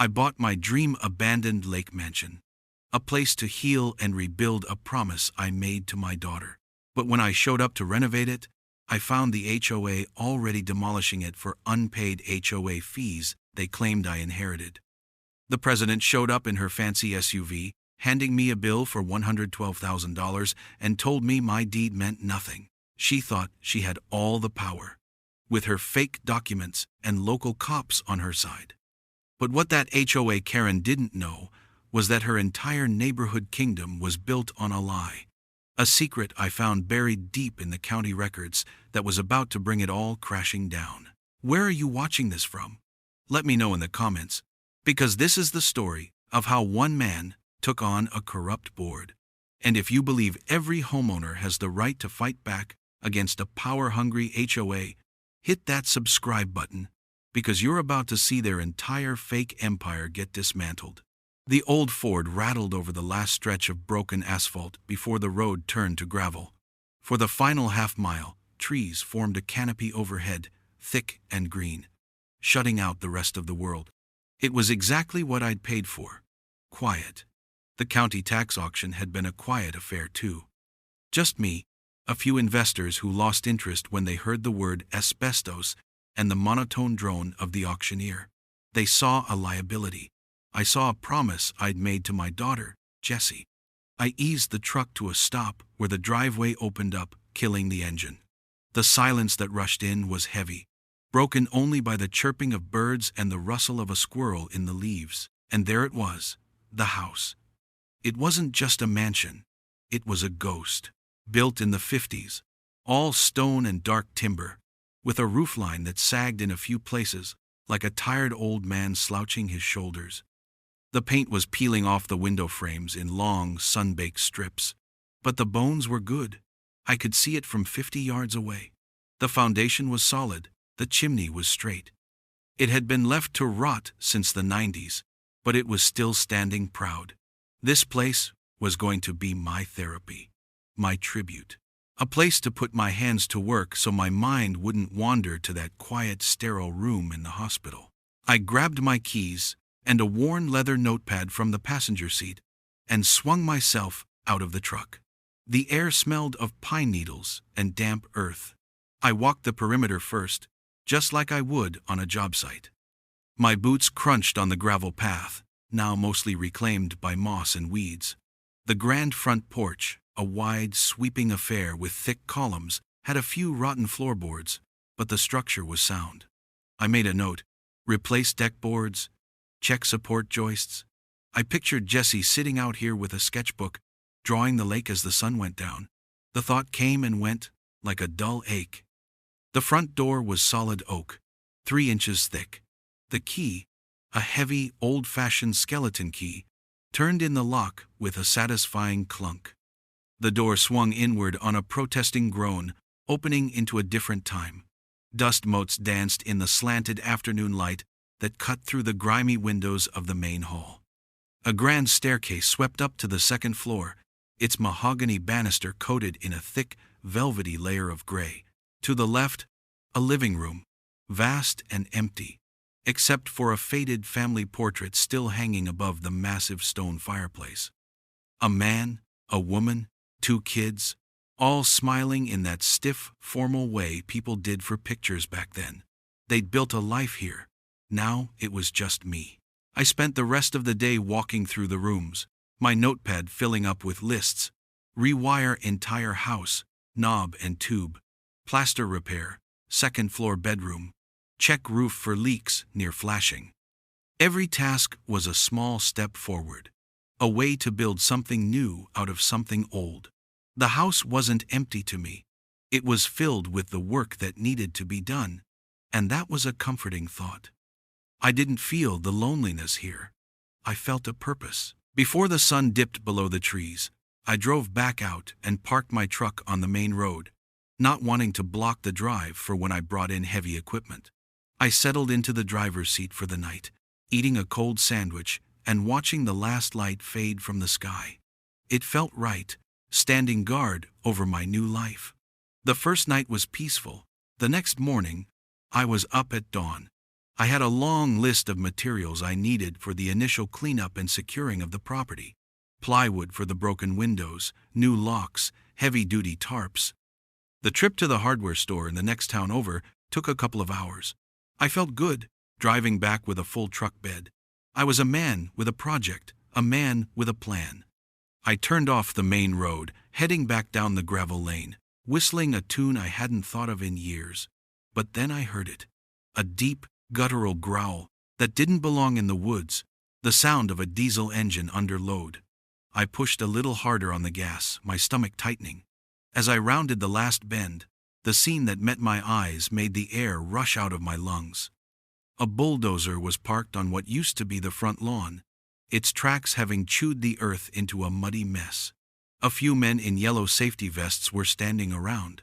I bought my dream abandoned lake mansion. A place to heal and rebuild, a promise I made to my daughter. But when I showed up to renovate it, I found the HOA already demolishing it for unpaid HOA fees they claimed I inherited. The president showed up in her fancy SUV, handing me a bill for $112,000 and told me my deed meant nothing. She thought she had all the power, with her fake documents and local cops on her side. But what that HOA Karen didn't know was that her entire neighborhood kingdom was built on a lie. A secret I found buried deep in the county records that was about to bring it all crashing down. Where are you watching this from? Let me know in the comments, because this is the story of how one man took on a corrupt board. And if you believe every homeowner has the right to fight back against a power-hungry HOA, hit that subscribe button, because you're about to see their entire fake empire get dismantled. The old Ford rattled over the last stretch of broken asphalt before the road turned to gravel. For the final half-mile, trees formed a canopy overhead, thick and green, shutting out the rest of the world. It was exactly what I'd paid for. Quiet. The county tax auction had been a quiet affair too. Just me, a few investors who lost interest when they heard the word asbestos and the monotone drone of the auctioneer. They saw a liability. I saw a promise I'd made to my daughter, Jessie. I eased the truck to a stop where the driveway opened up, killing the engine. The silence that rushed in was heavy, broken only by the chirping of birds and the rustle of a squirrel in the leaves. And there it was, the house. It wasn't just a mansion. It was a ghost, built in the 50s, all stone and dark timber, with a roofline that sagged in a few places, like a tired old man slouching his shoulders. The paint was peeling off the window frames in long, sun-baked strips, but the bones were good. I could see it from 50 yards away. The foundation was solid, the chimney was straight. It had been left to rot since the 90s, but it was still standing proud. This place was going to be my therapy, my tribute. A place to put my hands to work so my mind wouldn't wander to that quiet, sterile room in the hospital. I grabbed my keys and a worn leather notepad from the passenger seat and swung myself out of the truck. The air smelled of pine needles and damp earth. I walked the perimeter first, just like I would on a job site. My boots crunched on the gravel path, now mostly reclaimed by moss and weeds. The grand front porch, a wide, sweeping affair with thick columns, had a few rotten floorboards, but the structure was sound. I made a note: replace deck boards, check support joists. I pictured Jessie sitting out here with a sketchbook, drawing the lake as the sun went down. The thought came and went, like a dull ache. The front door was solid oak, 3 inches thick. The key, a heavy, old-fashioned skeleton key, turned in the lock with a satisfying clunk. The door swung inward on a protesting groan, opening into a different time. Dust motes danced in the slanted afternoon light that cut through the grimy windows of the main hall. A grand staircase swept up to the second floor, its mahogany banister coated in a thick, velvety layer of gray. To the left, a living room, vast and empty, except for a faded family portrait still hanging above the massive stone fireplace. A man, a woman, 2 kids, all smiling in that stiff, formal way people did for pictures back then. They'd built a life here. Now it was just me. I spent the rest of the day walking through the rooms, my notepad filling up with lists: rewire entire house, knob and tube, plaster repair, 2nd floor bedroom, check roof for leaks near flashing. Every task was a small step forward, a way to build something new out of something old. The house wasn't empty to me. It was filled with the work that needed to be done, and that was a comforting thought. I didn't feel the loneliness here. I felt a purpose. Before the sun dipped below the trees, I drove back out and parked my truck on the main road, not wanting to block the drive for when I brought in heavy equipment. I settled into the driver's seat for the night, eating a cold sandwich and watching the last light fade from the sky. It felt right, standing guard over my new life. The first night was peaceful. The next morning, I was up at dawn. I had a long list of materials I needed for the initial cleanup and securing of the property. Plywood for the broken windows, new locks, heavy-duty tarps. The trip to the hardware store in the next town over took a couple of hours. I felt good, driving back with a full truck bed. I was a man with a project, a man with a plan. I turned off the main road, heading back down the gravel lane, whistling a tune I hadn't thought of in years. But then I heard it. A deep, guttural growl that didn't belong in the woods, the sound of a diesel engine under load. I pushed a little harder on the gas, my stomach tightening. As I rounded the last bend, the scene that met my eyes made the air rush out of my lungs. A bulldozer was parked on what used to be the front lawn, its tracks having chewed the earth into a muddy mess. A few men in yellow safety vests were standing around,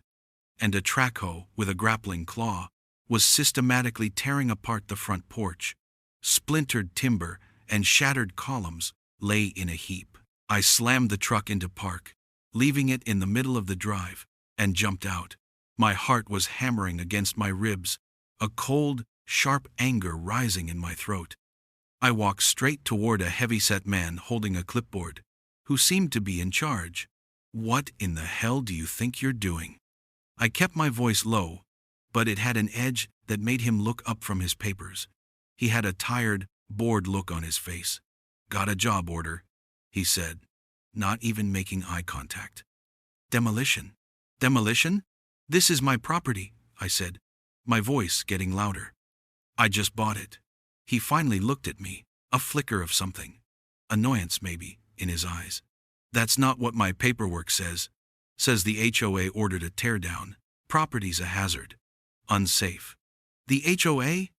and a track hoe with a grappling claw was systematically tearing apart the front porch. Splintered timber and shattered columns lay in a heap. I slammed the truck into park, leaving it in the middle of the drive, and jumped out. My heart was hammering against my ribs, a cold, sharp anger rising in my throat. I walked straight toward a heavy-set man holding a clipboard, who seemed to be in charge. "What in the hell do you think you're doing?" I kept my voice low, but it had an edge that made him look up from his papers. He had a tired, bored look on his face. "Got a job order," he said, not even making eye contact. "Demolition? Demolition? This is my property," I said, my voice getting louder. "I just bought it." He finally looked at me, a flicker of something, annoyance maybe, in his eyes. "That's not what my paperwork says. Says the HOA ordered a teardown. Property's a hazard. Unsafe." The HOA?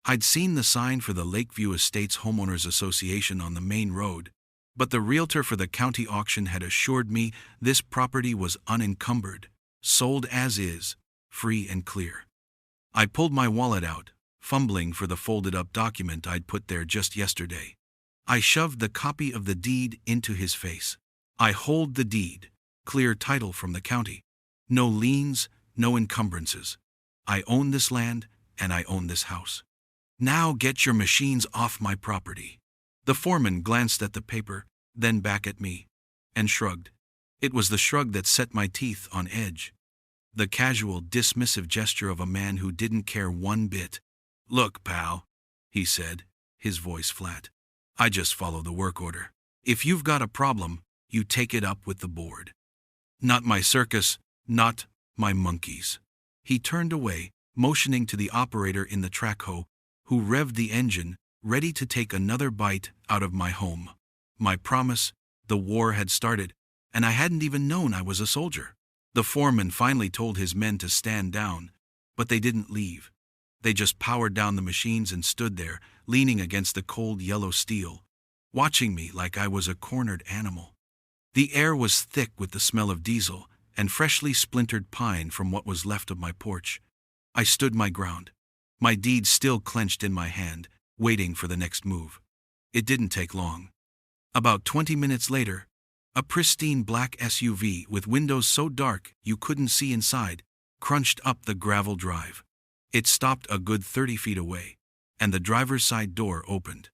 I'd seen the sign for the Lakeview Estates Homeowners Association on the main road, but the realtor for the county auction had assured me this property was unencumbered, sold as is, free and clear. I pulled my wallet out, fumbling for the folded-up document I'd put there just yesterday. I shoved the copy of the deed into his face. "I hold the deed, clear title from the county. No liens, no encumbrances. I own this land, and I own this house. Now get your machines off my property." The foreman glanced at the paper, then back at me, and shrugged. It was the shrug that set my teeth on edge. The casual, dismissive gesture of a man who didn't care one bit. "Look, pal," he said, his voice flat. "I just follow the work order. If you've got a problem, you take it up with the board. Not my circus, not my monkeys." He turned away, motioning to the operator in the track hoe, who revved the engine, ready to take another bite out of my home. My promise, the war had started, and I hadn't even known I was a soldier. The foreman finally told his men to stand down, but they didn't leave. They just powered down the machines and stood there, leaning against the cold yellow steel, watching me like I was a cornered animal. The air was thick with the smell of diesel and freshly splintered pine from what was left of my porch. I stood my ground, my deed still clenched in my hand, waiting for the next move. It didn't take long. About 20 minutes later, a pristine black SUV with windows so dark you couldn't see inside crunched up the gravel drive. It stopped a good 30 feet away, and the driver's side door opened.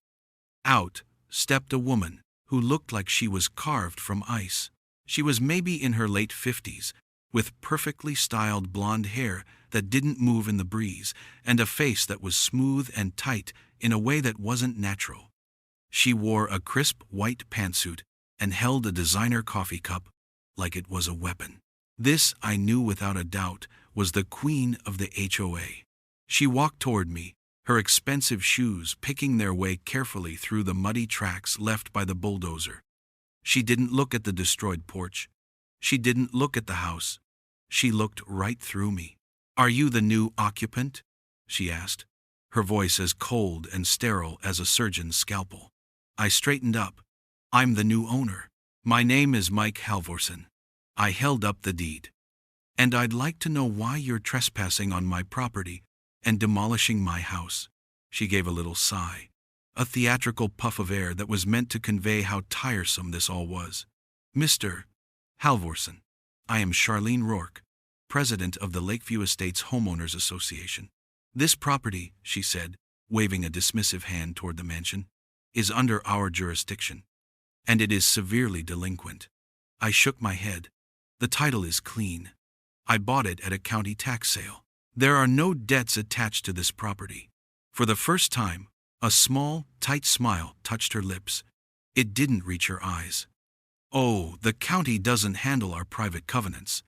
Out stepped a woman who looked like she was carved from ice. She was maybe in her late 50s, with perfectly styled blonde hair that didn't move in the breeze, and a face that was smooth and tight in a way that wasn't natural. She wore a crisp white pantsuit and held a designer coffee cup like it was a weapon. This, I knew without a doubt, was the queen of the HOA. She walked toward me, her expensive shoes picking their way carefully through the muddy tracks left by the bulldozer. She didn't look at the destroyed porch. She didn't look at the house. She looked right through me. "Are you the new occupant?" she asked, her voice as cold and sterile as a surgeon's scalpel. I straightened up. "I'm the new owner. My name is Mike Halvorsen." I held up the deed. "And I'd like to know why you're trespassing on my property and demolishing my house." She gave a little sigh, a theatrical puff of air that was meant to convey how tiresome this all was. "Mr. Halvorsen, I am Charlene Rourke, president of the Lakeview Estates Homeowners Association. This property," she said, waving a dismissive hand toward the mansion, is under our jurisdiction, and it is severely delinquent. I shook my head. The title is clean. I bought it at a county tax sale. There are no debts attached to this property. For the first time, a small, tight smile touched her lips. It didn't reach her eyes. Oh, the county doesn't handle our private covenants.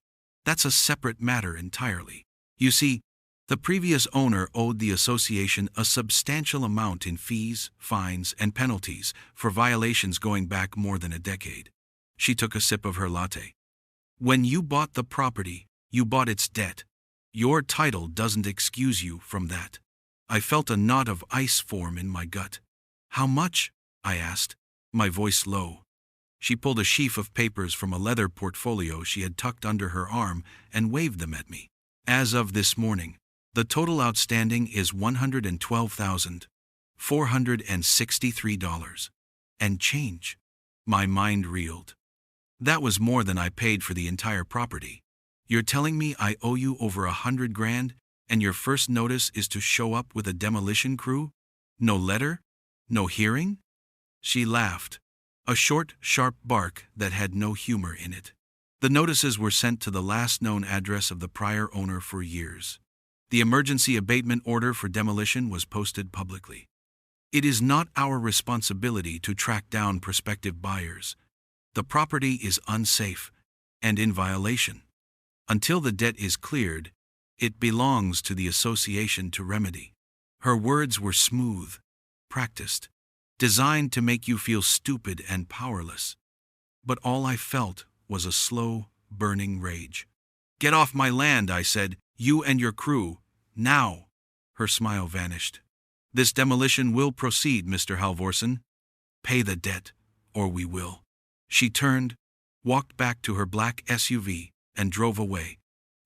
That's a separate matter entirely. You see, the previous owner owed the association a substantial amount in fees, fines, and penalties for violations going back more than a decade. She took a sip of her latte. When you bought the property, you bought its debt. Your title doesn't excuse you from that. I felt a knot of ice form in my gut. How much? I asked, my voice low. She pulled a sheaf of papers from a leather portfolio she had tucked under her arm and waved them at me. As of this morning, the total outstanding is $112,463 and change. My mind reeled. That was more than I paid for the entire property. You're telling me I owe you over $100,000, and your first notice is to show up with a demolition crew? No letter? No hearing? She laughed. A short, sharp bark that had no humor in it. The notices were sent to the last known address of the prior owner for years. The emergency abatement order for demolition was posted publicly. It is not our responsibility to track down prospective buyers. The property is unsafe and in violation. Until the debt is cleared, it belongs to the association to remedy. Her words were smooth, practiced, designed to make you feel stupid and powerless. But all I felt was a slow, burning rage. Get off my land, I said, you and your crew, now. Her smile vanished. This demolition will proceed, Mr. Halvorsen. Pay the debt, or we will. She turned, walked back to her black SUV, and drove away,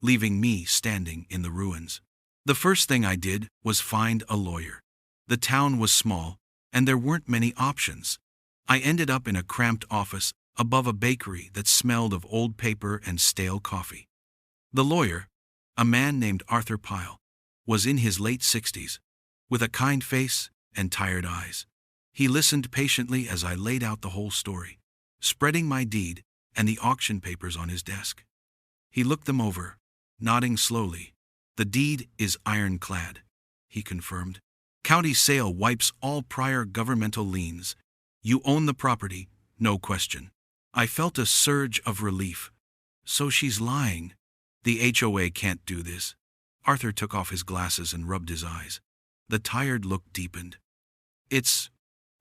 leaving me standing in the ruins. The first thing I did was find a lawyer. The town was small, and there weren't many options. I ended up in a cramped office above a bakery that smelled of old paper and stale coffee. The lawyer, a man named Arthur Pyle, was in his late 60s, with a kind face and tired eyes. He listened patiently as I laid out the whole story, spreading my deed and the auction papers on his desk. He looked them over, nodding slowly. The deed is ironclad, he confirmed. County sale wipes all prior governmental liens. You own the property, no question. I felt a surge of relief. So she's lying. The HOA can't do this. Arthur took off his glasses and rubbed his eyes. The tired look deepened. It's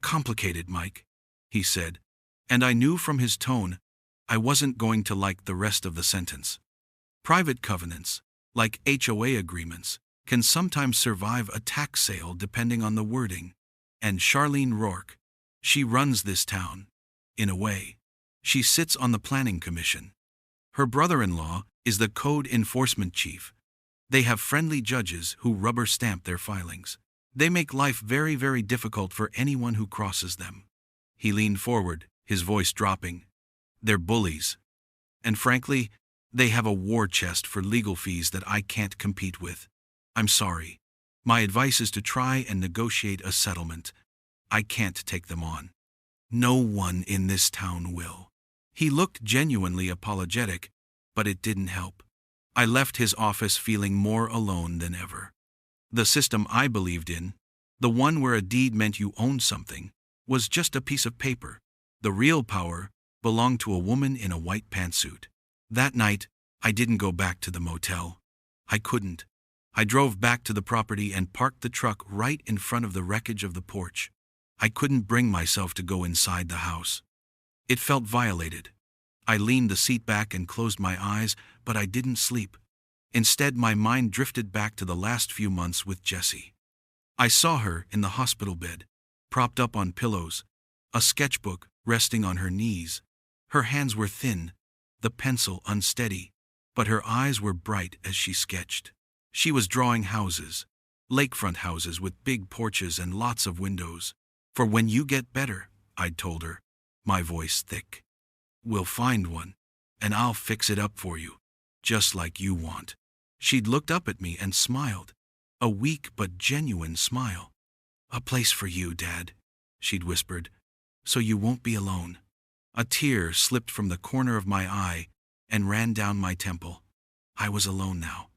complicated, Mike, he said, and I knew from his tone I wasn't going to like the rest of the sentence. Private covenants, like HOA agreements, can sometimes survive a tax sale depending on the wording. And Charlene Rourke, she runs this town. In a way, she sits on the planning commission. Her brother-in-law is the code enforcement chief. They have friendly judges who rubber stamp their filings. They make life very, very difficult for anyone who crosses them. He leaned forward, his voice dropping. They're bullies. And frankly, they have a war chest for legal fees that I can't compete with. I'm sorry. My advice is to try and negotiate a settlement. I can't take them on. No one in this town will. He looked genuinely apologetic, but it didn't help. I left his office feeling more alone than ever. The system I believed in, the one where a deed meant you owned something, was just a piece of paper. The real power belonged to a woman in a white pantsuit. That night, I didn't go back to the motel. I couldn't. I drove back to the property and parked the truck right in front of the wreckage of the porch. I couldn't bring myself to go inside the house. It felt violated. I leaned the seat back and closed my eyes, but I didn't sleep. Instead, my mind drifted back to the last few months with Jessie. I saw her in the hospital bed, propped up on pillows, a sketchbook resting on her knees. Her hands were thin, the pencil unsteady, but her eyes were bright as she sketched. She was drawing houses, lakefront houses with big porches and lots of windows. For when you get better, I'd told her, my voice thick. We'll find one, and I'll fix it up for you, just like you want. She'd looked up at me and smiled, a weak but genuine smile. "A place for you, Dad," she'd whispered, "so you won't be alone." A tear slipped from the corner of my eye and ran down my temple. I was alone now,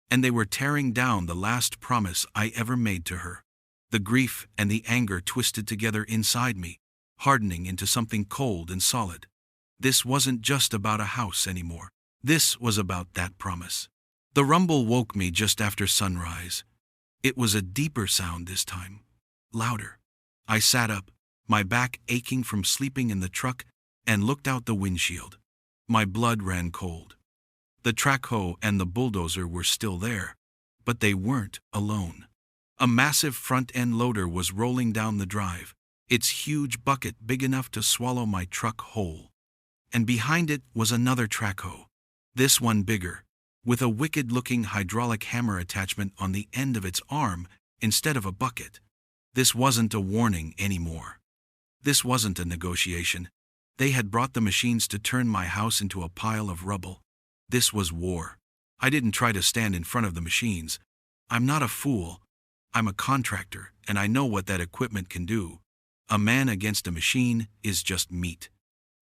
and they were tearing down the last promise I ever made to her. The grief and the anger twisted together inside me, hardening into something cold and solid. This wasn't just about a house anymore. This was about that promise. The rumble woke me just after sunrise. It was a deeper sound this time, louder. I sat up, my back aching from sleeping in the truck, and looked out the windshield. My blood ran cold. The track hoe and the bulldozer were still there, but they weren't alone. A massive front-end loader was rolling down the drive, its huge bucket big enough to swallow my truck whole. And behind it was another track hoe, this one bigger, with a wicked-looking hydraulic hammer attachment on the end of its arm instead of a bucket. This wasn't a warning anymore. This wasn't a negotiation. They had brought the machines to turn my house into a pile of rubble. This was war. I didn't try to stand in front of the machines. I'm not a fool. I'm a contractor, and I know what that equipment can do. A man against a machine is just meat.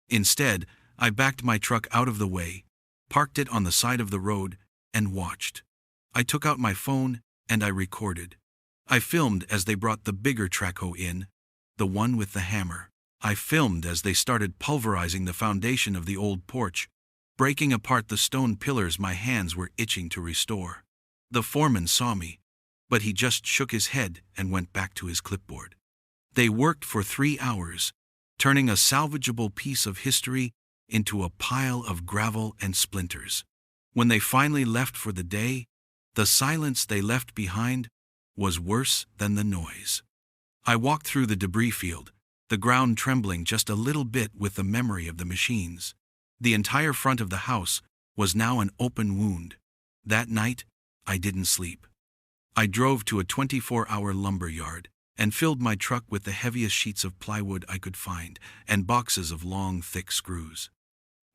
Instead, I backed my truck out of the way, parked it on the side of the road, and watched. I took out my phone, and I recorded. I filmed as they brought the bigger track hoe in, the one with the hammer. I filmed as they started pulverizing the foundation of the old porch, breaking apart the stone pillars my hands were itching to restore. The foreman saw me, but he just shook his head and went back to his clipboard. They worked for 3 hours, turning a salvageable piece of history into a pile of gravel and splinters. When they finally left for the day, the silence they left behind was worse than the noise. I walked through the debris field, the ground trembling just a little bit with the memory of the machines. The entire front of the house was now an open wound. That night, I didn't sleep. I drove to a 24-hour lumber yard and filled my truck with the heaviest sheets of plywood I could find and boxes of long, thick screws.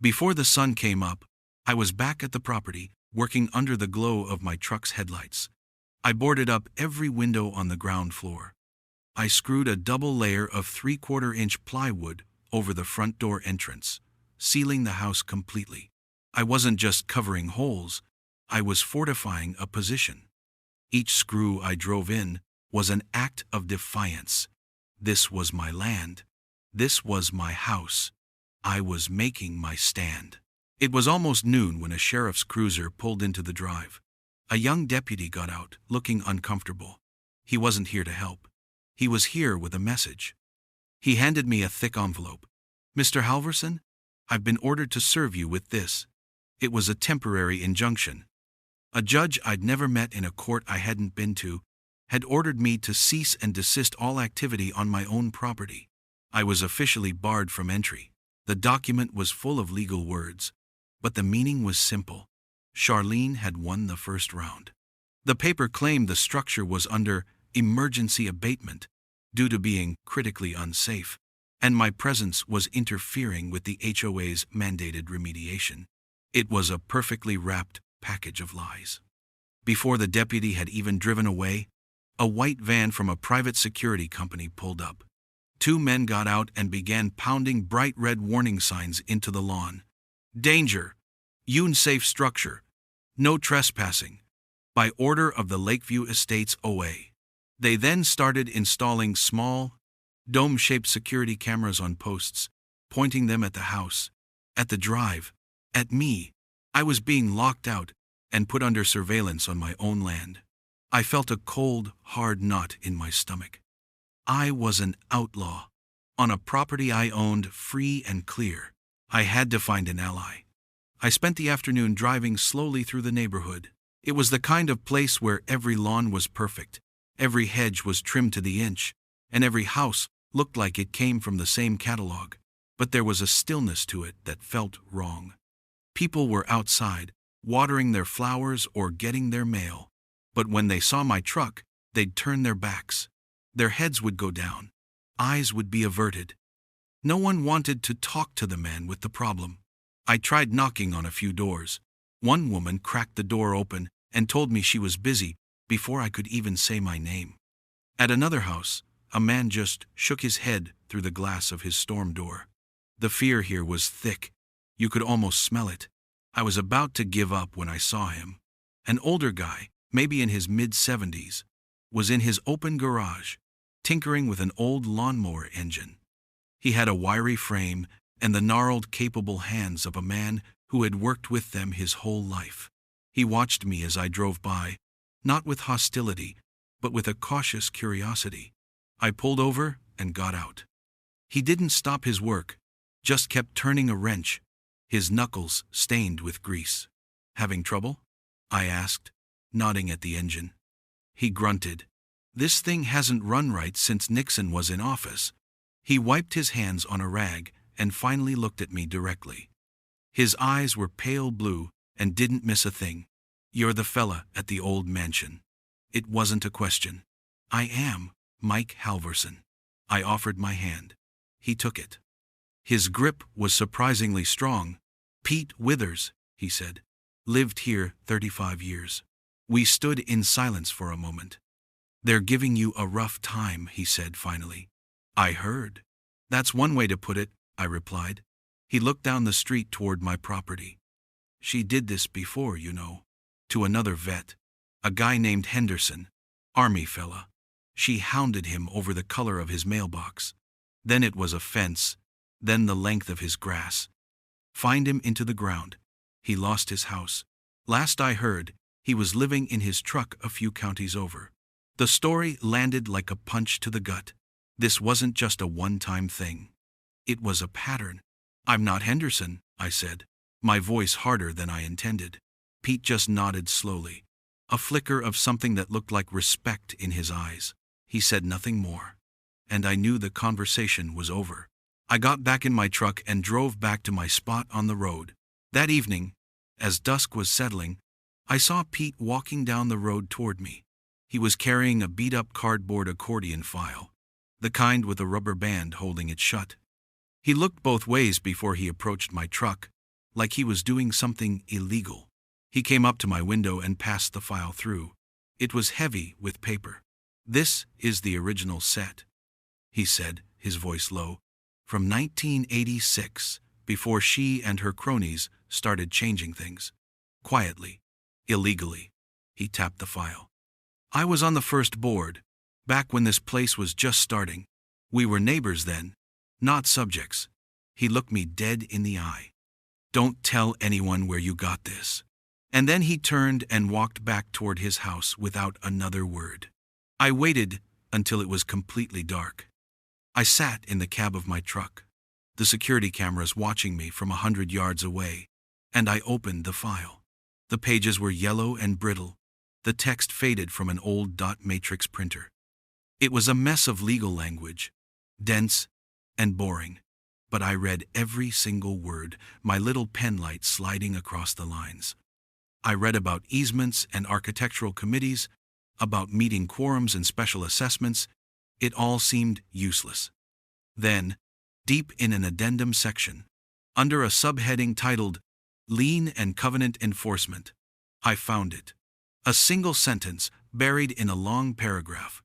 Before the sun came up, I was back at the property, working under the glow of my truck's headlights. I boarded up every window on the ground floor. I screwed a double layer of 3/4-inch plywood over the front door entrance, sealing the house completely. I wasn't just covering holes, I was fortifying a position. Each screw I drove in was an act of defiance. This was my land. This was my house. I was making my stand. It was almost noon when a sheriff's cruiser pulled into the drive. A young deputy got out, looking uncomfortable. He wasn't here to help. He was here with a message. He handed me a thick envelope. "Mr. Halverson, I've been ordered to serve you with this." It was a temporary injunction. A judge I'd never met in a court I hadn't been to had ordered me to cease and desist all activity on my own property. I was officially barred from entry. The document was full of legal words, but the meaning was simple. Charlene had won the first round. The paper claimed the structure was under emergency abatement due to being critically unsafe, and my presence was interfering with the HOA's mandated remediation. It was a perfectly wrapped package of lies. Before the deputy had even driven away, a white van from a private security company pulled up. 2 men got out and began pounding bright red warning signs into the lawn. "Danger! Unsafe structure! No trespassing! By order of the Lakeview Estates OA." They then started installing small, dome-shaped security cameras on posts, pointing them at the house, at the drive, at me. I was being locked out and put under surveillance on my own land. I felt a cold, hard knot in my stomach. I was an outlaw, on a property I owned free and clear. I had to find an ally. I spent the afternoon driving slowly through the neighborhood. It was the kind of place where every lawn was perfect, every hedge was trimmed to the inch, and every house looked like it came from the same catalog. But there was a stillness to it that felt wrong. People were outside, watering their flowers or getting their mail. But when they saw my truck, they'd turn their backs. Their heads would go down. Eyes would be averted. No one wanted to talk to the man with the problem. I tried knocking on a few doors. One woman cracked the door open and told me she was busy before I could even say my name. At another house, a man just shook his head through the glass of his storm door. The fear here was thick. You could almost smell it. I was about to give up when I saw him. An older guy, maybe in his mid-70s, was in his open garage, tinkering with an old lawnmower engine. He had a wiry frame and the gnarled, capable hands of a man who had worked with them his whole life. He watched me as I drove by, not with hostility, but with a cautious curiosity. I pulled over and got out. He didn't stop his work, just kept turning a wrench, his knuckles stained with grease. "Having trouble?" I asked, nodding at the engine. He grunted. "This thing hasn't run right since Nixon was in office." He wiped his hands on a rag and finally looked at me directly. His eyes were pale blue and didn't miss a thing. "You're the fella at the old mansion." It wasn't a question. "I am Mike Halverson." I offered my hand. He took it. His grip was surprisingly strong. "Pete Withers," he said. "Lived here 35 years." We stood in silence for a moment. "They're giving you a rough time," he said finally. "I heard." "That's one way to put it," I replied. He looked down the street toward my property. "She did this before, you know. To another vet. A guy named Henderson. Army fella. She hounded him over the color of his mailbox. Then it was a fence. Then the length of his grass. Fined him into the ground. He lost his house. Last I heard, he was living in his truck a few counties over." The story landed like a punch to the gut. This wasn't just a one-time thing. It was a pattern. "I'm not Henderson," I said, my voice harder than I intended. Pete just nodded slowly, a flicker of something that looked like respect in his eyes. He said nothing more. And I knew the conversation was over. I got back in my truck and drove back to my spot on the road. That evening, as dusk was settling, I saw Pete walking down the road toward me. He was carrying a beat-up cardboard accordion file, the kind with a rubber band holding it shut. He looked both ways before he approached my truck, like he was doing something illegal. He came up to my window and passed the file through. It was heavy with paper. "This is the original set," he said, his voice low. "From 1986, before she and her cronies started changing things. Quietly. Illegally." He tapped the file. "I was on the first board, back when this place was just starting. We were neighbors then, not subjects." He looked me dead in the eye. "Don't tell anyone where you got this." And then he turned and walked back toward his house without another word. I waited until it was completely dark. I sat in the cab of my truck, the security cameras watching me from 100 yards away, and I opened the file. The pages were yellow and brittle, the text faded from an old dot matrix printer. It was a mess of legal language, dense and boring, but I read every single word, my little pen light sliding across the lines. I read about easements and architectural committees, about meeting quorums and special assessments. It all seemed useless. Then, deep in an addendum section, under a subheading titled Lien and Covenant Enforcement, I found it. A single sentence buried in a long paragraph.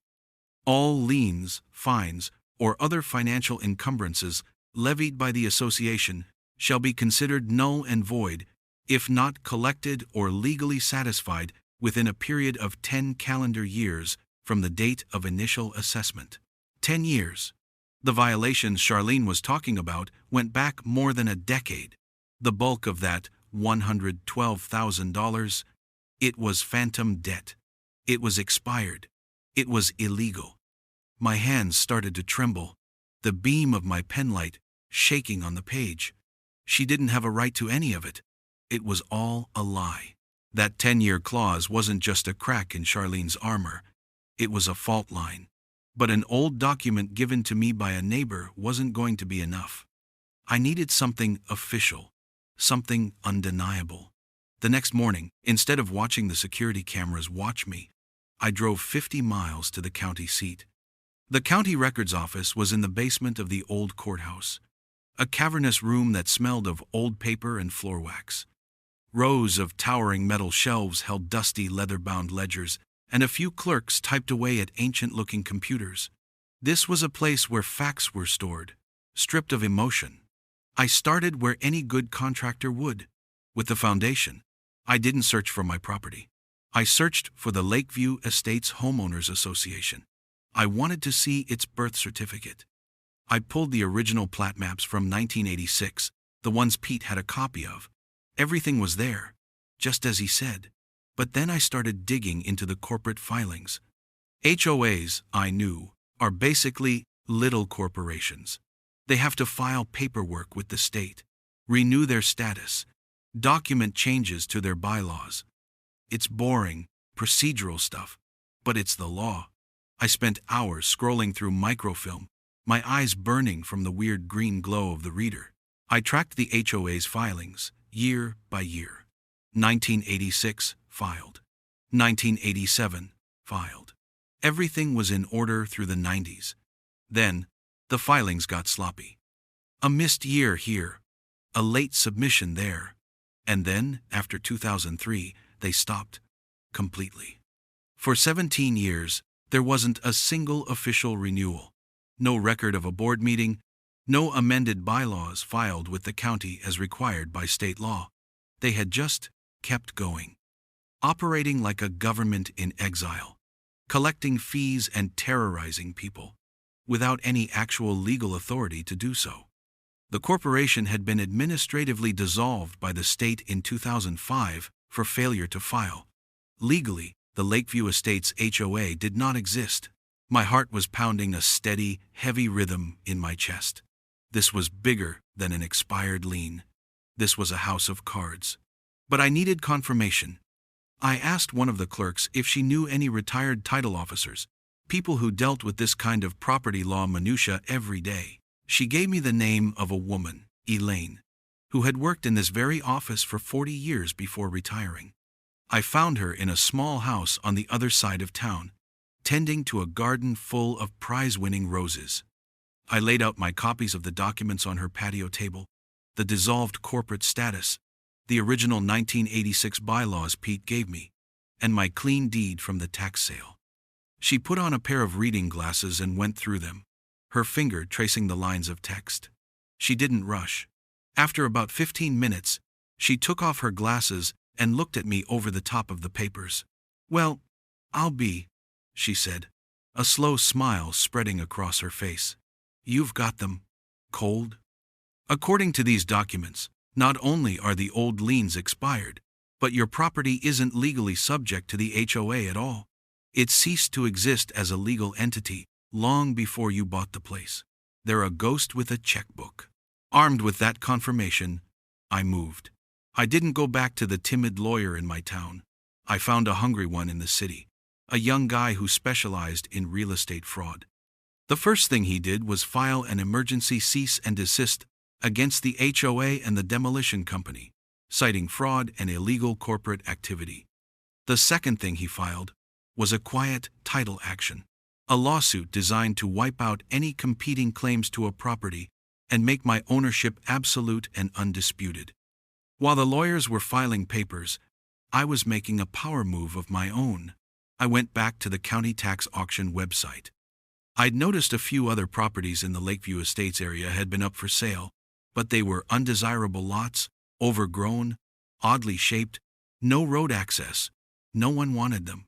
"All liens, fines, or other financial encumbrances levied by the association shall be considered null and void if not collected or legally satisfied within a period of 10 calendar years from the date of initial assessment." 10 years. The violations Charlene was talking about went back more than a decade. The bulk of that, $112,000, it was phantom debt. It was expired. It was illegal. My hands started to tremble, the beam of my penlight shaking on the page. She didn't have a right to any of it. It was all a lie. That 10-year clause wasn't just a crack in Charlene's armor. It was a fault line. But an old document given to me by a neighbor wasn't going to be enough. I needed something official, something undeniable. The next morning, instead of watching the security cameras watch me, I drove 50 miles to the county seat. The county records office was in the basement of the old courthouse, a cavernous room that smelled of old paper and floor wax. Rows of towering metal shelves held dusty leather-bound ledgers and a few clerks typed away at ancient-looking computers. This was a place where facts were stored, stripped of emotion. I started where any good contractor would, with the foundation. I didn't search for my property. I searched for the Lakeview Estates Homeowners Association. I wanted to see its birth certificate. I pulled the original plat maps from 1986, the ones Pete had a copy of. Everything was there, just as he said. But then I started digging into the corporate filings. HOAs, I knew, are basically little corporations. They have to file paperwork with the state, renew their status, document changes to their bylaws. It's boring, procedural stuff, but it's the law. I spent hours scrolling through microfilm, my eyes burning from the weird green glow of the reader. I tracked the HOA's filings, year by year. 1986, filed. 1987, filed. Everything was in order through the 90s. Then, the filings got sloppy. A missed year here, a late submission there, and then, after 2003, they stopped. Completely. For 17 years, there wasn't a single official renewal. No record of a board meeting, no amended bylaws filed with the county as required by state law. They had just kept going. Operating like a government in exile. Collecting fees and terrorizing people, without any actual legal authority to do so. The corporation had been administratively dissolved by the state in 2005 for failure to file. Legally, the Lakeview Estates HOA did not exist. My heart was pounding a steady, heavy rhythm in my chest. This was bigger than an expired lien. This was a house of cards. But I needed confirmation. I asked one of the clerks if she knew any retired title officers, people who dealt with this kind of property law minutia every day. She gave me the name of a woman, Elaine, who had worked in this very office for 40 years before retiring. I found her in a small house on the other side of town, tending to a garden full of prize-winning roses. I laid out my copies of the documents on her patio table, the dissolved corporate status, the original 1986 bylaws Pete gave me, and my clean deed from the tax sale. She put on a pair of reading glasses and went through them, her finger tracing the lines of text. She didn't rush. After about 15 minutes, she took off her glasses and looked at me over the top of the papers. "Well, I'll be," she said, a slow smile spreading across her face. "You've got them. Cold?" According to these documents, not only are the old liens expired, but your property isn't legally subject to the HOA at all. It ceased to exist as a legal entity long before you bought the place. They're a ghost with a checkbook. Armed with that confirmation, I moved. I didn't go back to the timid lawyer in my town. I found a hungry one in the city, a young guy who specialized in real estate fraud. The first thing he did was file an emergency cease and desist against the HOA and the demolition company, citing fraud and illegal corporate activity. The second thing he filed was a quiet title action, a lawsuit designed to wipe out any competing claims to a property and make my ownership absolute and undisputed. While the lawyers were filing papers, I was making a power move of my own. I went back to the county tax auction website. I'd noticed a few other properties in the Lakeview Estates area had been up for sale, but they were undesirable lots, overgrown, oddly shaped, no road access. No one wanted them.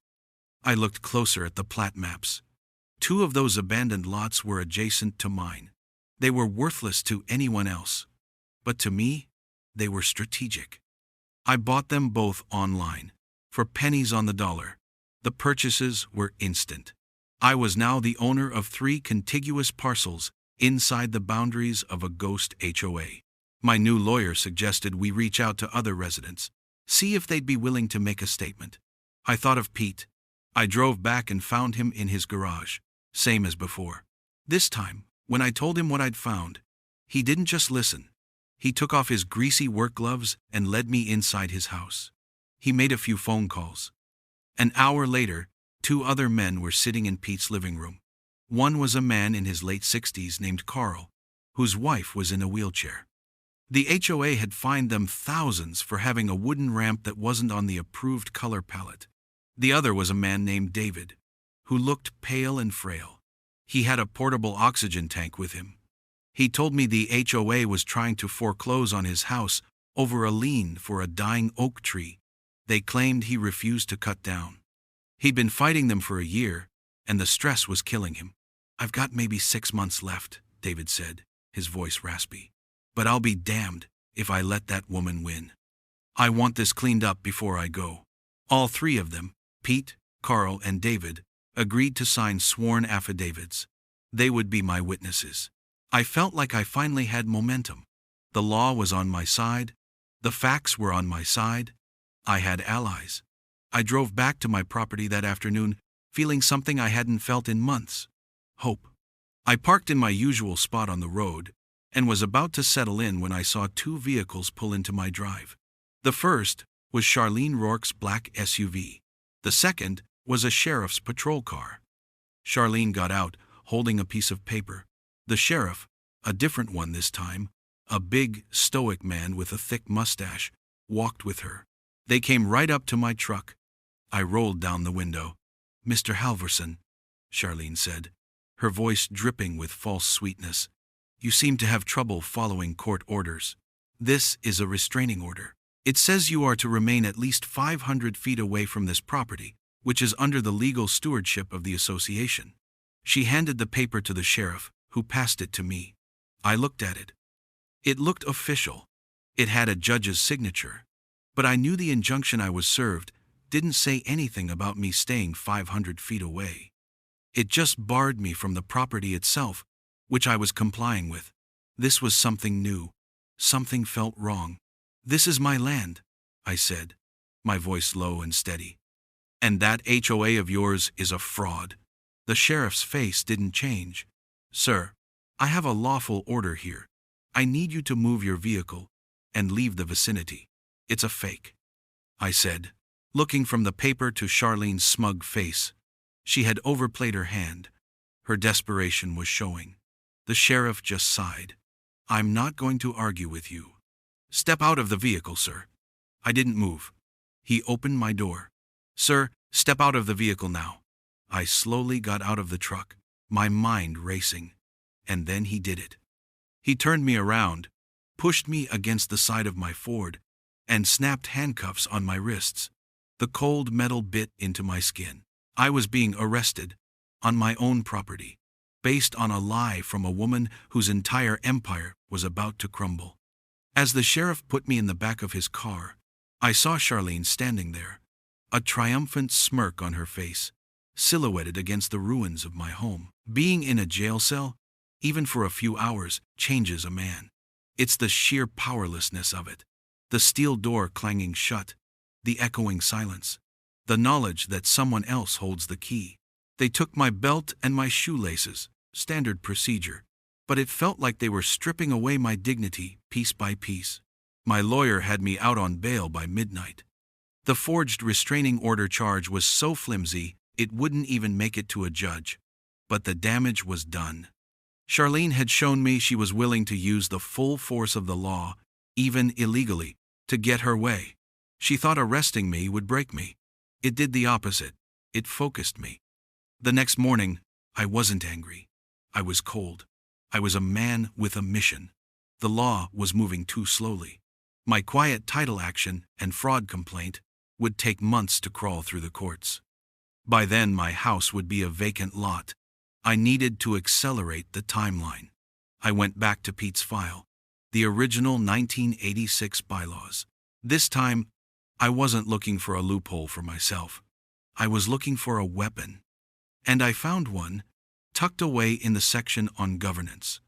I looked closer at the plat maps. 2 of those abandoned lots were adjacent to mine. They were worthless to anyone else, but to me, they were strategic. I bought them both online, for pennies on the dollar. The purchases were instant. I was now the owner of 3 contiguous parcels inside the boundaries of a ghost HOA. My new lawyer suggested we reach out to other residents, see if they'd be willing to make a statement. I thought of Pete. I drove back and found him in his garage, same as before. This time, when I told him what I'd found, he didn't just listen. He took off his greasy work gloves and led me inside his house. He made a few phone calls. An hour later, 2 other men were sitting in Pete's living room. One was a man in his late 60s named Carl, whose wife was in a wheelchair. The HOA had fined them thousands for having a wooden ramp that wasn't on the approved color palette. The other was a man named David, who looked pale and frail. He had a portable oxygen tank with him. He told me the HOA was trying to foreclose on his house over a lien for a dying oak tree they claimed he refused to cut down. He'd been fighting them for a year, and the stress was killing him. "I've got maybe 6 months left," David said, his voice raspy. "But I'll be damned if I let that woman win. I want this cleaned up before I go." All three of them, Pete, Carl, and David, agreed to sign sworn affidavits. They would be my witnesses. I felt like I finally had momentum. The law was on my side. The facts were on my side. I had allies. I drove back to my property that afternoon, feeling something I hadn't felt in months: hope. I parked in my usual spot on the road and was about to settle in when I saw 2 vehicles pull into my drive. The first was Charlene Rourke's black SUV. The second was a sheriff's patrol car. Charlene got out, holding a piece of paper. The sheriff, a different one this time, a big, stoic man with a thick mustache, walked with her. They came right up to my truck. I rolled down the window. "Mr. Halverson," Charlene said, her voice dripping with false sweetness, "you seem to have trouble following court orders. This is a restraining order. It says you are to remain at least 500 feet away from this property, which is under the legal stewardship of the association." She handed the paper to the sheriff, who passed it to me. I looked at it. It looked official. It had a judge's signature. But I knew the injunction I was served didn't say anything about me staying 500 feet away. It just barred me from the property itself, which I was complying with. This was something new. Something felt wrong. "This is my land," I said, my voice low and steady. "And that HOA of yours is a fraud." The sheriff's face didn't change. "Sir, I have a lawful order here. I need you to move your vehicle and leave the vicinity. It's a fake," I said, looking from the paper to Charlene's smug face. She had overplayed her hand. Her desperation was showing. The sheriff just sighed. "I'm not going to argue with you. Step out of the vehicle, sir." I didn't move. He opened my door. "Sir, step out of the vehicle now." I slowly got out of the truck, my mind racing. And then he did it. He turned me around, pushed me against the side of my Ford, and snapped handcuffs on my wrists. The cold metal bit into my skin. I was being arrested, on my own property, based on a lie from a woman whose entire empire was about to crumble. As the sheriff put me in the back of his car, I saw Charlene standing there, a triumphant smirk on her face, silhouetted against the ruins of my home. Being in a jail cell, even for a few hours, changes a man. It's the sheer powerlessness of it. The steel door clanging shut, the echoing silence, the knowledge that someone else holds the key. They took my belt and my shoelaces, standard procedure, but it felt like they were stripping away my dignity piece by piece. My lawyer had me out on bail by midnight. The forged restraining order charge was so flimsy it wouldn't even make it to a judge, but the damage was done. Charlene had shown me she was willing to use the full force of the law, even illegally, to get her way. She thought arresting me would break me. It did the opposite. It focused me. The next morning, I wasn't angry. I was cold. I was a man with a mission. The law was moving too slowly. My quiet title action and fraud complaint would take months to crawl through the courts. By then, my house would be a vacant lot. I needed to accelerate the timeline. I went back to Pete's file, the original 1986 bylaws. This time, I wasn't looking for a loophole for myself. I was looking for a weapon. And I found one, tucked away in the section on governance.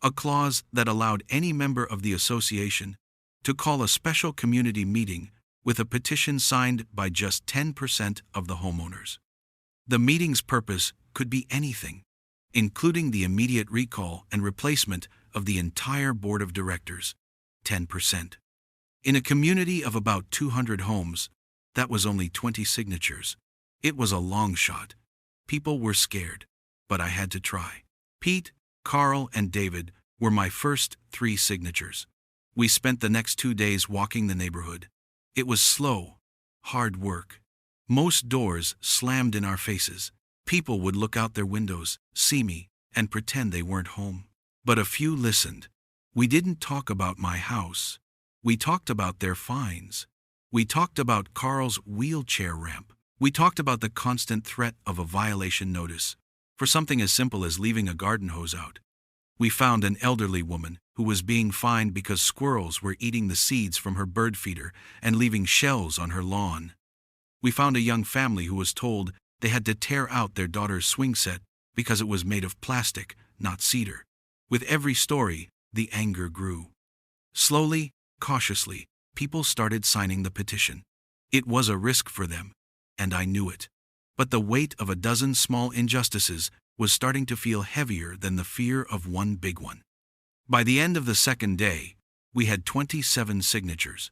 A clause that allowed any member of the association to call a special community meeting with a petition signed by just 10% of the homeowners. The meeting's purpose could be anything, including the immediate recall and replacement of the entire board of directors, 10%. In a community of about 200 homes, that was only 20 signatures. It was a long shot. People were scared, but I had to try. Pete, Carl, and David were my first 3 signatures. We spent the next 2 days walking the neighborhood. It was slow, hard work. Most doors slammed in our faces. People would look out their windows, see me, and pretend they weren't home. But a few listened. We didn't talk about my house. We talked about their fines. We talked about Carl's wheelchair ramp. We talked about the constant threat of a violation notice for something as simple as leaving a garden hose out. We found an elderly woman who was being fined because squirrels were eating the seeds from her bird feeder and leaving shells on her lawn. We found a young family who was told they had to tear out their daughter's swing set because it was made of plastic, not cedar. With every story, the anger grew. Slowly, cautiously, people started signing the petition. It was a risk for them, and I knew it. But the weight of a dozen small injustices was starting to feel heavier than the fear of one big one. By the end of the second day, we had 27 signatures.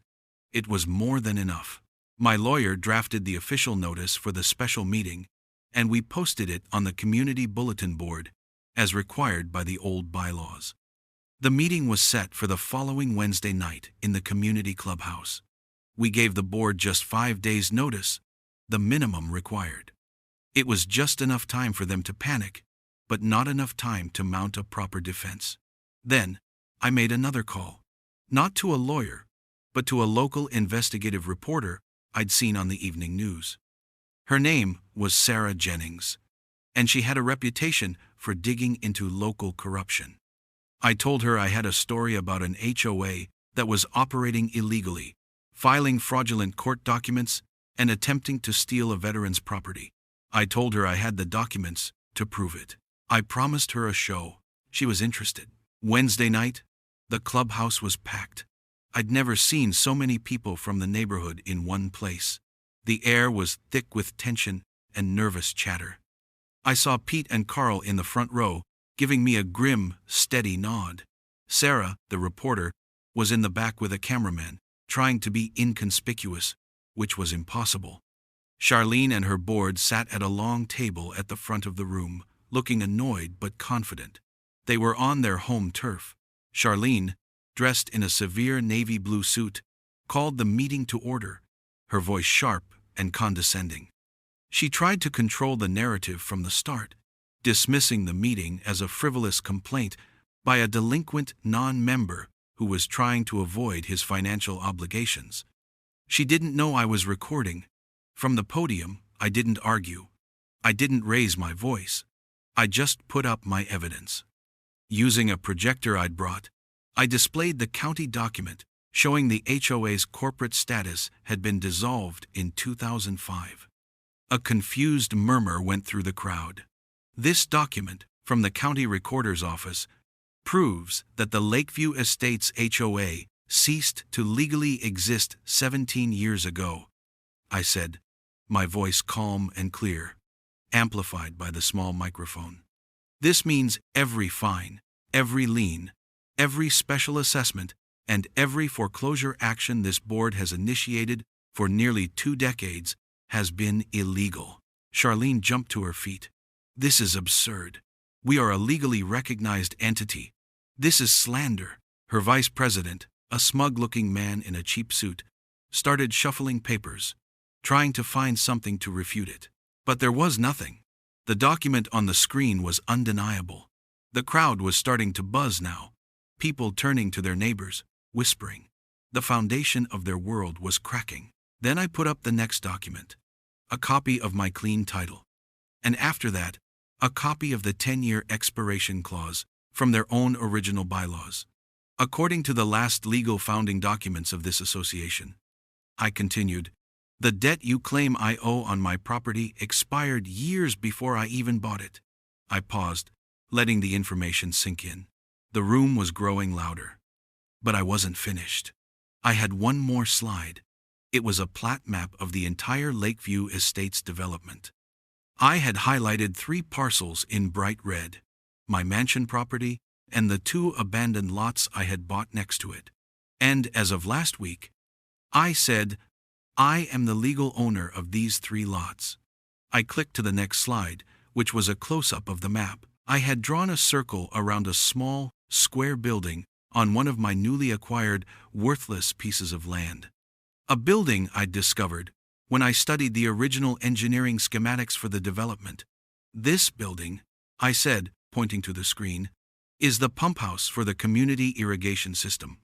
It was more than enough. My lawyer drafted the official notice for the special meeting, and we posted it on the community bulletin board, as required by the old bylaws. The meeting was set for the following Wednesday night in the community clubhouse. We gave the board just 5 days' notice, the minimum required. It was just enough time for them to panic, but not enough time to mount a proper defense. Then, I made another call, not to a lawyer, but to a local investigative reporter I'd seen on the evening news. Her name was Sarah Jennings, and she had a reputation for digging into local corruption. I told her I had a story about an HOA that was operating illegally, filing fraudulent court documents, and attempting to steal a veteran's property. I told her I had the documents to prove it. I promised her a show. She was interested. Wednesday night, the clubhouse was packed. I'd never seen so many people from the neighborhood in one place. The air was thick with tension and nervous chatter. I saw Pete and Carl in the front row, giving me a grim, steady nod. Sarah, the reporter, was in the back with a cameraman, trying to be inconspicuous, which was impossible. Charlene and her board sat at a long table at the front of the room, looking annoyed but confident. They were on their home turf. Charlene, dressed in a severe navy blue suit, called the meeting to order, her voice sharp and condescending. She tried to control the narrative from the start, dismissing the meeting as a frivolous complaint by a delinquent non-member who was trying to avoid his financial obligations. She didn't know I was recording. From the podium, I didn't argue. I didn't raise my voice. I just put up my evidence. Using a projector I'd brought, I displayed the county document showing the HOA's corporate status had been dissolved in 2005. A confused murmur went through the crowd. This document, from the county recorder's office, proves that the Lakeview Estates HOA ceased to legally exist 17 years ago, I said, my voice calm and clear, amplified by the small microphone. This means every fine, every lien, every special assessment, and every foreclosure action this board has initiated for nearly 2 decades has been illegal. Charlene jumped to her feet. This is absurd. We are a legally recognized entity. This is slander. Her vice president, a smug-looking man in a cheap suit, started shuffling papers, trying to find something to refute it. But there was nothing. The document on the screen was undeniable. The crowd was starting to buzz now, people turning to their neighbors, whispering. The foundation of their world was cracking. Then I put up the next document, a copy of my clean title. And after that, a copy of the 10-year expiration clause from their own original bylaws. According to the last legal founding documents of this association, I continued, the debt you claim I owe on my property expired years before I even bought it. I paused, letting the information sink in. The room was growing louder. But I wasn't finished. I had one more slide. It was a plat map of the entire Lakeview Estates development. I had highlighted 3 parcels in bright red, my mansion property and the 2 abandoned lots I had bought next to it. And as of last week, I said, I am the legal owner of these 3 lots. I clicked to the next slide, which was a close-up of the map. I had drawn a circle around a small, square building on one of my newly acquired, worthless pieces of land. A building I'd discovered when I studied the original engineering schematics for the development. This building, I said, pointing to the screen, is the pump house for the community irrigation system.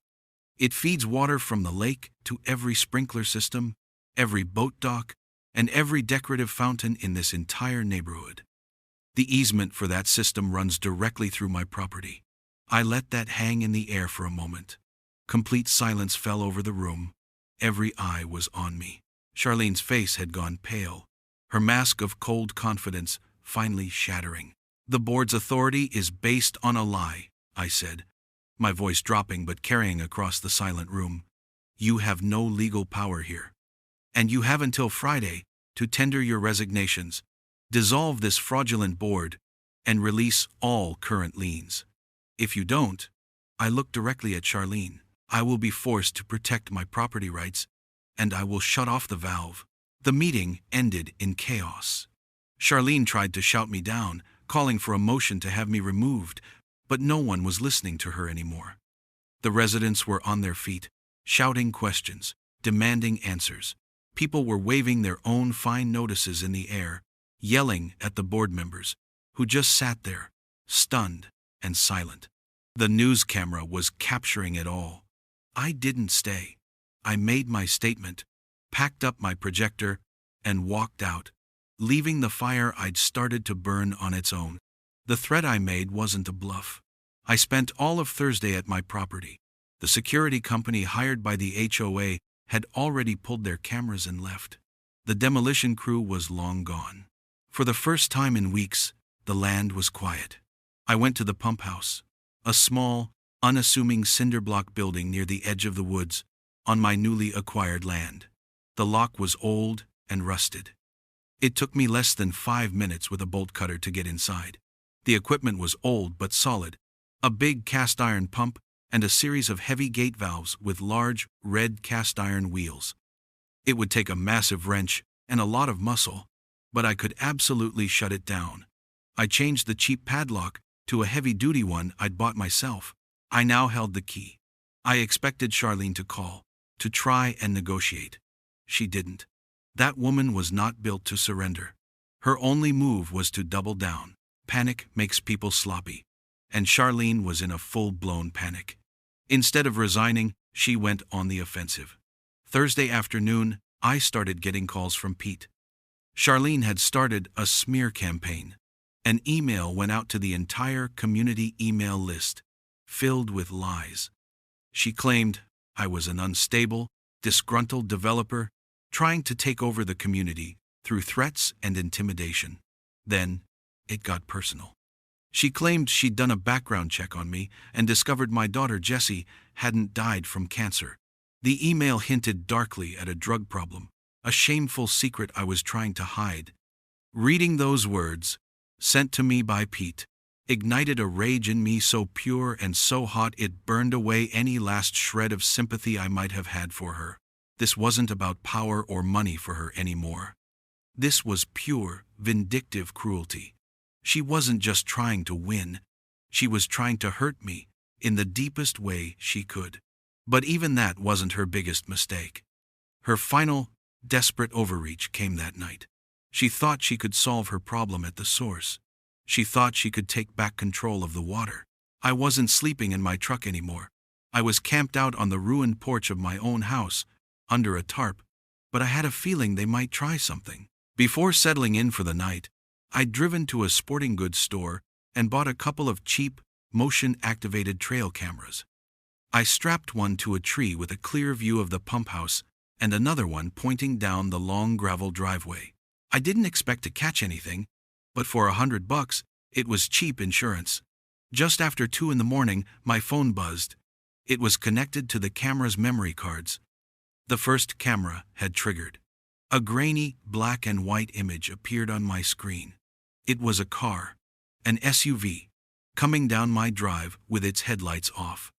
It feeds water from the lake to every sprinkler system, every boat dock, and every decorative fountain in this entire neighborhood. The easement for that system runs directly through my property. I let that hang in the air for a moment. Complete silence fell over the room. Every eye was on me. Charlene's face had gone pale, her mask of cold confidence finally shattering. The board's authority is based on a lie, I said, my voice dropping but carrying across the silent room. You have no legal power here. And you have until Friday to tender your resignations, dissolve this fraudulent board, and release all current liens. If you don't, I looked directly at Charlene, I will be forced to protect my property rights, and I will shut off the valve. The meeting ended in chaos. Charlene tried to shout me down, calling for a motion to have me removed, but no one was listening to her anymore. The residents were on their feet, shouting questions, demanding answers. People were waving their own fine notices in the air, yelling at the board members, who just sat there, stunned and silent. The news camera was capturing it all. I didn't stay. I made my statement, packed up my projector, and walked out, leaving the fire I'd started to burn on its own. The threat I made wasn't a bluff. I spent all of Thursday at my property. The security company hired by the HOA had already pulled their cameras and left. The demolition crew was long gone. For the first time in weeks, the land was quiet. I went to the pump house, a small, unassuming cinder block building near the edge of the woods, on my newly acquired land. The lock was old and rusted. It took me less than 5 minutes with a bolt cutter to get inside. The equipment was old but solid, a big cast iron pump and a series of heavy gate valves with large, red cast iron wheels. It would take a massive wrench and a lot of muscle, but I could absolutely shut it down. I changed the cheap padlock to a heavy-duty one I'd bought myself. I now held the key. I expected Charlene to call, to try and negotiate. She didn't. That woman was not built to surrender. Her only move was to double down. Panic makes people sloppy, and Charlene was in a full-blown panic. Instead of resigning, she went on the offensive. Thursday afternoon, I started getting calls from Pete. Charlene had started a smear campaign. An email went out to the entire community email list, filled with lies. She claimed I was an unstable, disgruntled developer trying to take over the community through threats and intimidation. Then, it got personal. She claimed she'd done a background check on me and discovered my daughter Jessie hadn't died from cancer. The email hinted darkly at a drug problem, a shameful secret I was trying to hide. Reading those words, sent to me by Pete, ignited a rage in me so pure and so hot it burned away any last shred of sympathy I might have had for her. This wasn't about power or money for her anymore. This was pure, vindictive cruelty. She wasn't just trying to win. She was trying to hurt me in the deepest way she could. But even that wasn't her biggest mistake. Her final, desperate overreach came that night. She thought she could solve her problem at the source. She thought she could take back control of the water. I wasn't sleeping in my truck anymore. I was camped out on the ruined porch of my own house, under a tarp, but I had a feeling they might try something. Before settling in for the night, I'd driven to a sporting goods store and bought a couple of cheap, motion-activated trail cameras. I strapped one to a tree with a clear view of the pump house and another one pointing down the long gravel driveway. I didn't expect to catch anything, but for $100, it was cheap insurance. Just after 2 a.m, my phone buzzed. It was connected to the camera's memory cards. The first camera had triggered. A grainy, black and white image appeared on my screen. It was a car, an SUV, coming down my drive with its headlights off.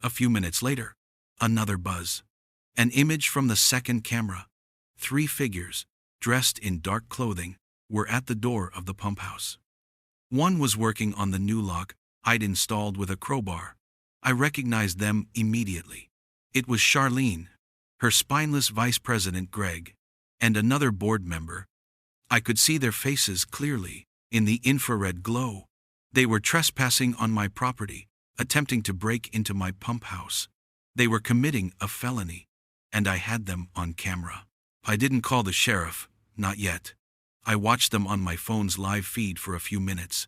A few minutes later, another buzz. An image from the second camera. 3 figures, dressed in dark clothing, were at the door of the pump house. One was working on the new lock I'd installed with a crowbar. I recognized them immediately. It was Charlene, her spineless vice president Greg, and another board member. I could see their faces clearly, in the infrared glow. They were trespassing on my property, attempting to break into my pump house. They were committing a felony, and I had them on camera. I didn't call the sheriff, not yet. I watched them on my phone's live feed for a few minutes.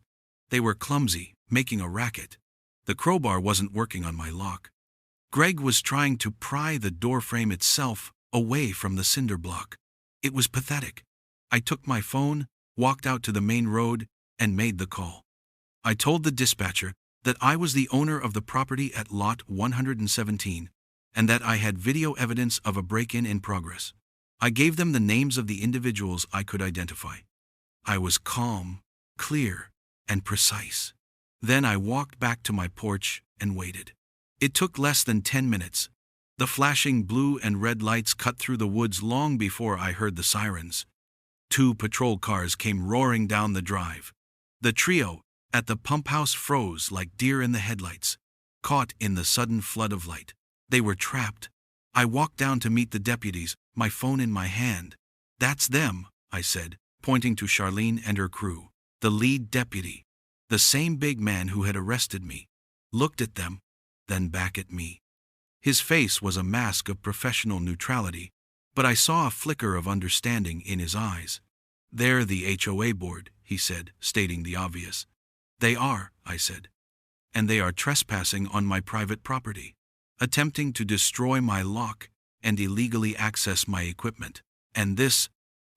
They were clumsy, making a racket. The crowbar wasn't working on my lock. Greg was trying to pry the door frame itself away from the cinder block. It was pathetic. I took my phone, walked out to the main road, and made the call. I told the dispatcher that I was the owner of the property at lot 117, and that I had video evidence of a break-in in progress. I gave them the names of the individuals I could identify. I was calm, clear, and precise. Then I walked back to my porch and waited. It took less than 10 minutes. The flashing blue and red lights cut through the woods long before I heard the sirens. 2 patrol cars came roaring down the drive. The trio at the pump house froze like deer in the headlights, caught in the sudden flood of light. They were trapped. I walked down to meet the deputies, my phone in my hand. "That's them," I said, pointing to Charlene and her crew. The lead deputy, the same big man who had arrested me, looked at them, then back at me. His face was a mask of professional neutrality, but I saw a flicker of understanding in his eyes. "They're the HOA board," he said, stating the obvious. "They are," I said. "And they are trespassing on my private property, attempting to destroy my lock and illegally access my equipment. And this,"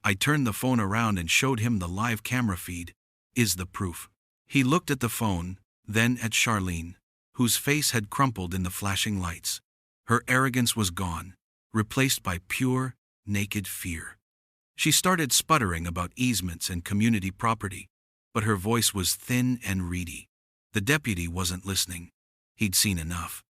I turned the phone around and showed him the live camera feed, "is the proof." He looked at the phone, then at Charlene, whose face had crumpled in the flashing lights. Her arrogance was gone, replaced by pure, naked fear. She started sputtering about easements and community property, but her voice was thin and reedy. The deputy wasn't listening. He'd seen enough.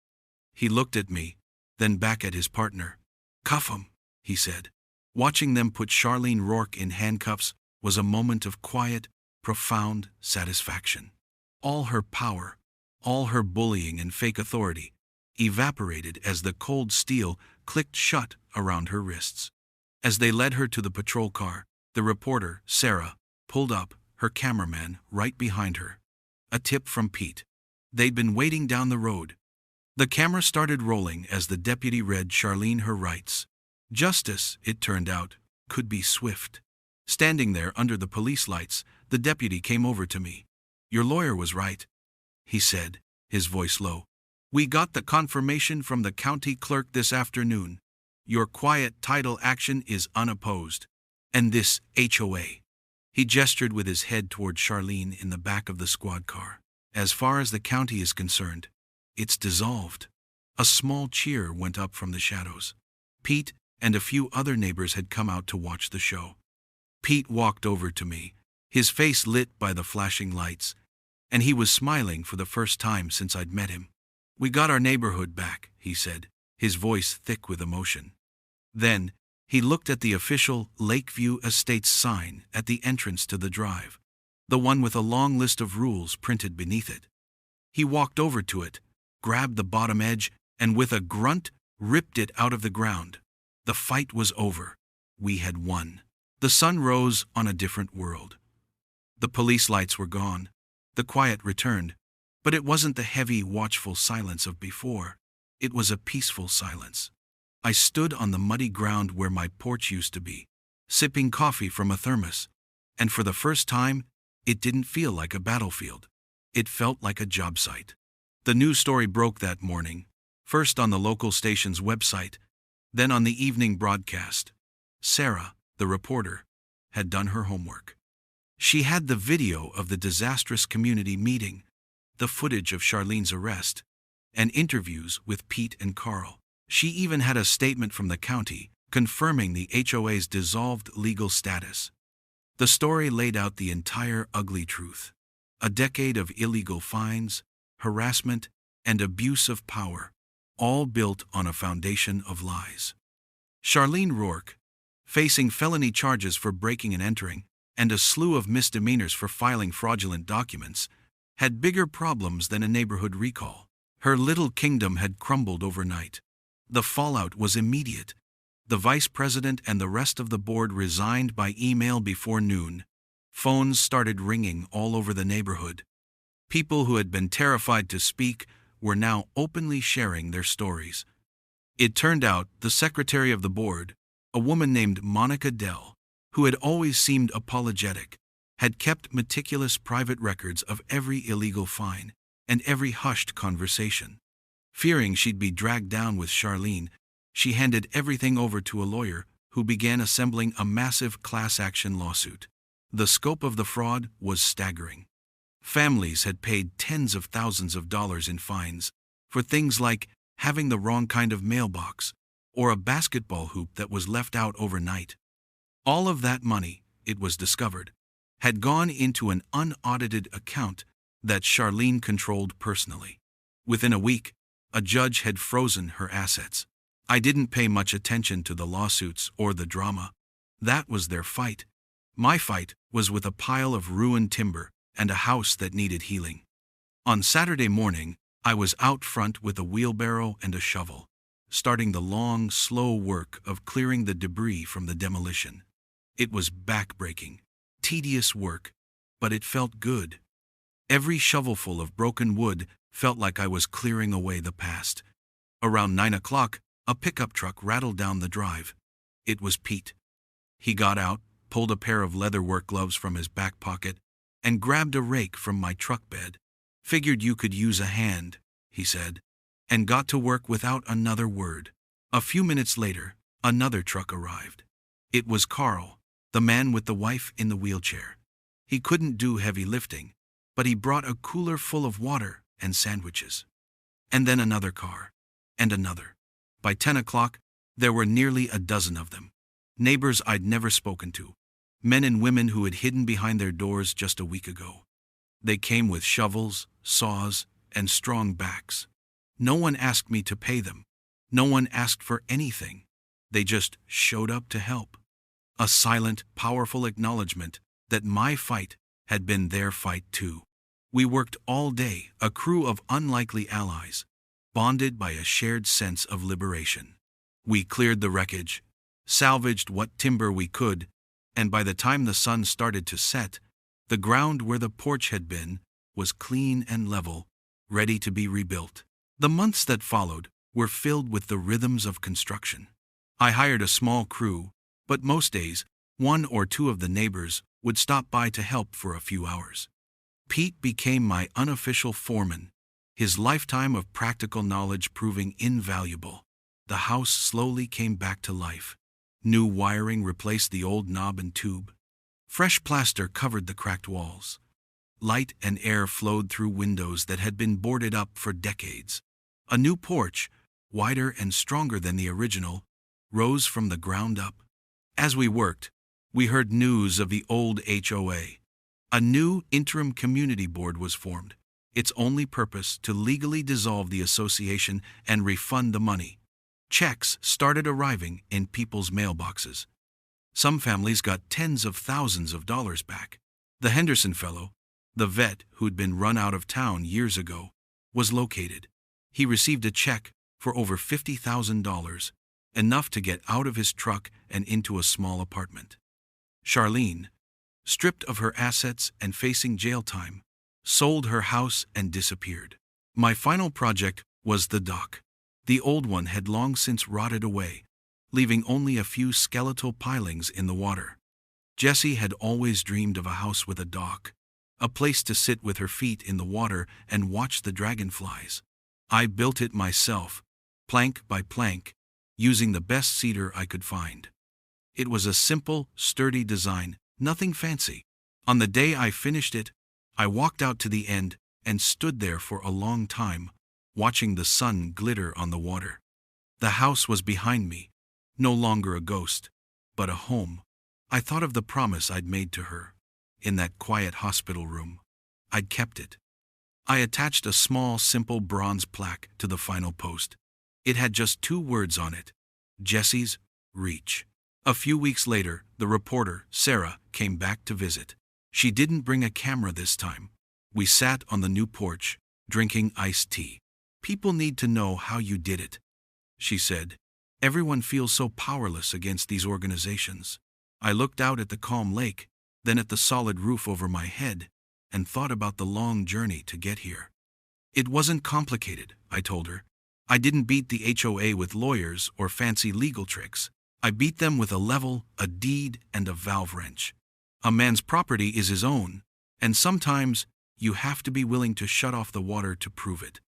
He looked at me, then back at his partner. "Cuff 'em," he said. Watching them put Charlene Rourke in handcuffs was a moment of quiet, profound satisfaction. All her power, all her bullying and fake authority, evaporated as the cold steel clicked shut around her wrists. As they led her to the patrol car, the reporter, Sarah, pulled up, her cameraman right behind her. A tip from Pete. They'd been waiting down the road. The camera started rolling as the deputy read Charlene her rights. Justice, it turned out, could be swift. Standing there under the police lights, the deputy came over to me. "Your lawyer was right," he said, his voice low. "We got the confirmation from the county clerk this afternoon. Your quiet title action is unopposed. And this HOA." He gestured with his head toward Charlene in the back of the squad car. "As far as the county is concerned, it's dissolved." A small cheer went up from the shadows. Pete and a few other neighbors had come out to watch the show. Pete walked over to me, his face lit by the flashing lights, and he was smiling for the first time since I'd met him. "We got our neighborhood back," he said, his voice thick with emotion. Then, he looked at the official Lakeview Estates sign at the entrance to the drive, the one with a long list of rules printed beneath it. He walked over to it, grabbed the bottom edge, and with a grunt, ripped it out of the ground. The fight was over. We had won. The sun rose on a different world. The police lights were gone. The quiet returned, but it wasn't the heavy, watchful silence of before. It was a peaceful silence. I stood on the muddy ground where my porch used to be, sipping coffee from a thermos, and for the first time, it didn't feel like a battlefield. It felt like a job site. The news story broke that morning, first on the local station's website, then on the evening broadcast. Sarah, the reporter, had done her homework. She had the video of the disastrous community meeting, the footage of Charlene's arrest, and interviews with Pete and Carl. She even had a statement from the county confirming the HOA's dissolved legal status. The story laid out the entire ugly truth. A decade of illegal fines, harassment, and abuse of power, all built on a foundation of lies. Charlene Rourke, facing felony charges for breaking and entering, and a slew of misdemeanors for filing fraudulent documents, had bigger problems than a neighborhood recall. Her little kingdom had crumbled overnight. The fallout was immediate. The vice president and the rest of the board resigned by email before noon. Phones started ringing all over the neighborhood. People who had been terrified to speak were now openly sharing their stories. It turned out the secretary of the board, a woman named Monica Dell, who had always seemed apologetic, had kept meticulous private records of every illegal fine and every hushed conversation. Fearing she'd be dragged down with Charlene, she handed everything over to a lawyer who began assembling a massive class action lawsuit. The scope of the fraud was staggering. Families had paid tens of thousands of dollars in fines for things like having the wrong kind of mailbox or a basketball hoop that was left out overnight. All of that money, it was discovered, had gone into an unaudited account that Charlene controlled personally. Within a week, a judge had frozen her assets. I didn't pay much attention to the lawsuits or the drama. That was their fight. My fight was with a pile of ruined timber and a house that needed healing. On Saturday morning, I was out front with a wheelbarrow and a shovel, starting the long, slow work of clearing the debris from the demolition. It was back-breaking, tedious work, but it felt good. Every shovelful of broken wood felt like I was clearing away the past. Around 9 o'clock, a pickup truck rattled down the drive. It was Pete. He got out, pulled a pair of leather work gloves from his back pocket, and grabbed a rake from my truck bed. "Figured you could use a hand," he said, and got to work without another word. A few minutes later, another truck arrived. It was Carl, the man with the wife in the wheelchair. He couldn't do heavy lifting, but he brought a cooler full of water and sandwiches. And then another car, and another. By 10 o'clock, there were nearly a dozen of them. Neighbors I'd never spoken to. Men and women who had hidden behind their doors just a week ago. They came with shovels, saws, and strong backs. No one asked me to pay them. No one asked for anything. They just showed up to help. A silent, powerful acknowledgement that my fight had been their fight too. We worked all day, a crew of unlikely allies, bonded by a shared sense of liberation. We cleared the wreckage, salvaged what timber we could, and by the time the sun started to set, the ground where the porch had been was clean and level, ready to be rebuilt. The months that followed were filled with the rhythms of construction. I hired a small crew, but most days, one or two of the neighbors would stop by to help for a few hours. Pete became my unofficial foreman, his lifetime of practical knowledge proving invaluable. The house slowly came back to life. New wiring replaced the old knob and tube. Fresh plaster covered the cracked walls. Light and air flowed through windows that had been boarded up for decades. A new porch, wider and stronger than the original, rose from the ground up. As we worked, we heard news of the old HOA. A new interim community board was formed, its only purpose to legally dissolve the association and refund the money. Checks started arriving in people's mailboxes. Some families got tens of thousands of dollars back. The Henderson fellow, the vet who'd been run out of town years ago, was located. He received a check for over $50,000, enough to get out of his truck and into a small apartment. Charlene, stripped of her assets and facing jail time, sold her house and disappeared. My final project was the dock. The old one had long since rotted away, leaving only a few skeletal pilings in the water. Jessie had always dreamed of a house with a dock, a place to sit with her feet in the water and watch the dragonflies. I built it myself, plank by plank, using the best cedar I could find. It was a simple, sturdy design, nothing fancy. On the day I finished it, I walked out to the end and stood there for a long time, watching the sun glitter on the water. The house was behind me, no longer a ghost, but a home. I thought of the promise I'd made to her. In that quiet hospital room, I'd kept it. I attached a small, simple bronze plaque to the final post. It had just 2 words on it: Jessie's Reach. A few weeks later, the reporter, Sarah, came back to visit. She didn't bring a camera this time. We sat on the new porch, drinking iced tea. "People need to know how you did it," she said. Everyone feels so powerless against these organizations. I looked out at the calm lake, then at the solid roof over my head, and thought about the long journey to get here. It wasn't complicated, I told her. I didn't beat the HOA with lawyers or fancy legal tricks. I beat them with a level, a deed, and a valve wrench. A man's property is his own, and sometimes you have to be willing to shut off the water to prove it.